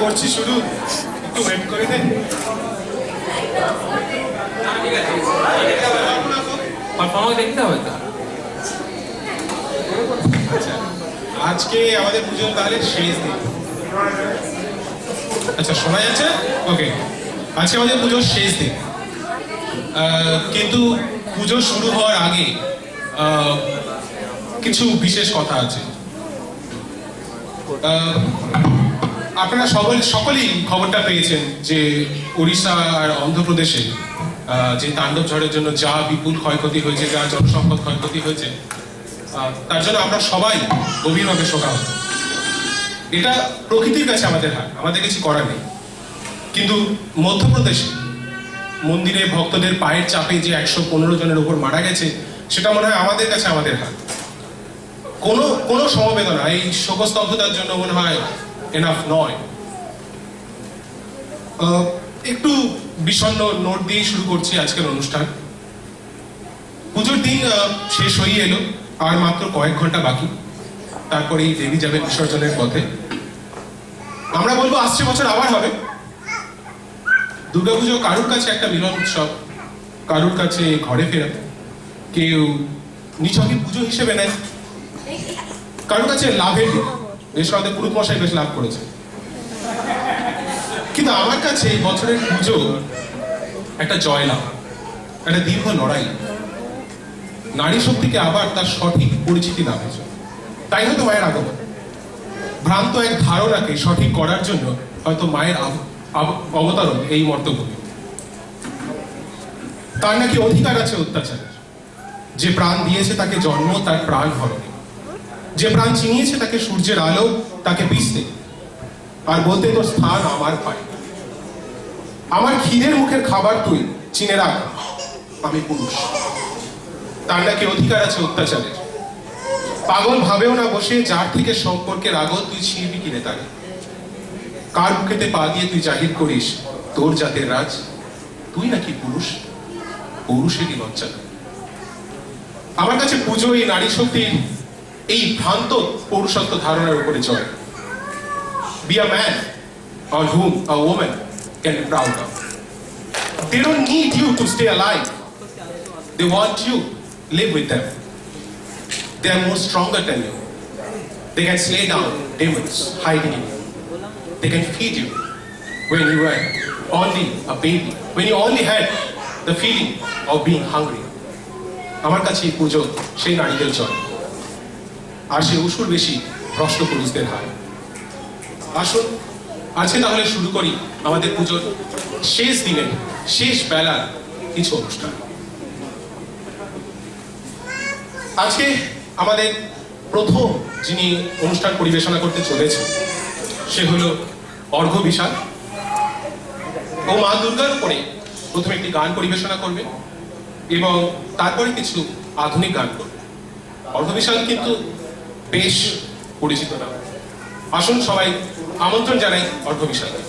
করছি শুরু, একটু ওয়েট করে দেন। পারফরমেন্স দেখতে হবে তো। আচ্ছা, আজকে আমাদের পুজোর তাহলে শেষ দিন। আচ্ছা, শোনা যাচ্ছে? ওকে, আজকে আমাদের পুজোর শেষ দিন, কিন্তু পুজো শুরু হওয়ার আগে কিছু বিশেষ কথা আছে। আপনারা সকলেই খবরটা পেয়েছেন যে উড়িষ্যা আর অন্ধ্রপ্রদেশে যে তাণ্ডব ঝড়ের জন্য যা বিপুল ক্ষয়ক্ষতি হয়েছে, যা জনসম্পদ ক্ষয়ক্ষতি হয়েছে, তার জন্য আমরা সবাই গভীরভাবে শোকাহত। এটা প্রকৃতির কাছে আমাদের হার, আমাদের কিছু করার নেই। কিন্তু মধ্যপ্রদেশে মন্দিরে ভক্তদের পায়ের চাপে যে 115 জনের উপর মারা গেছে, সেটা মনে হয় আমাদের কাছে আমাদের হার। কোনো সমবেদনা এই শোকস্তব্ধতার জন্য মনে হয় এনাফ নয়। একটু বিষণ্ণ নোট দিয়ে শুরু করছি আজকের অনুষ্ঠান। পুজোর দিন শেষ হয়ে এলো, আর মাত্র কয়েক ঘন্টা বাকি, তারপরেই দেবী যাবে বিসর্জনের পথে। আমরা বলবো আসছে বছর আবার হবে। দুর্গাপুজো কারুর কাছে একটা মিলন উৎসব, কারুর কাছে ঘরে ফেরা, কেউ নিছকই পুজো হিসেবে নেয়, কারুর কাছে লাভের দিন, বেশ আমাদের পুরুত মশাই বেশ লাভ করেছে। কিন্তু আমার কাছে এই বছরের পুজো একটা জয়লাভ, একটা দীর্ঘ লড়াই, নারী শক্তিকে আবার তার সঠিক পরিচিতি লাভের জন্য। তাই হয়তো মায়ের আগমন, ভ্রান্ত এক ধারণাকে সঠিক করার জন্য হয়তো মায়ের অবতারণ এই মর্তভূমি। তার নাকি অধিকার আছে অত্যাচারের। যে প্রাণ দিয়েছে তাকে জন্ম, তার প্রাণ হরণে। যে প্রাণ চিনিয়েছে তাকে সূর্যের আলো, তাকে পিছতে আর বলতে তোর স্থান আমার পায়ে। আমার খিদের মুখের খাবার তুই চিনে রাখ, আমি পুরুষ। তার নাকি অধিকার আছে অত্যাচারের। পাগল ভাবেও না বসে যার থেকে সম্পর্কের আগত তুই ছিঁড়বি কিনে তাকে। কার বুকেতে পা দিয়ে তুই জাহির করিস তোর জাতের রাজ, তুই নাকি পুরুষ, পুরুষেরই লজ্জা। আমার কাছে পুজো এই নারী শক্তির এই ভ্রান্ত পৌরুষত্ব ধারণার উপরে জয়। Be a man on whom a woman can be proud of. They don't need you to stay alive. They want you to live with them. They are more stronger than you. They can slay down demons hiding in you. They can feed you when you were only a baby, when you only had the feeling of being hungry. আমার কাছে এই পুজো সেই নারীদের জয়, আর সে উসুর বেশি ভ্রষ্ট পুরুষদের হার। আসুন আজকে তাহলে শুরু করি আমাদের পুজোর শেষ দিনের শেষ বেলার কিছু অনুষ্ঠান। আজকে আমাদের প্রথম যিনি অনুষ্ঠান পরিবেশনা করতে চলেছে সে হলো অর্ঘ্য বিশাল। ও মা দুর্গার উপরে প্রথমে একটি গান পরিবেশনা করবে এবং তারপরে কিছু আধুনিক গান করবে। অর্ঘ্য বিশাল কিন্তু বেশ পরিচিত নাম। আসুন সবাই আমন্ত্রণ জানাই অর্ঘ্য বিশালকে।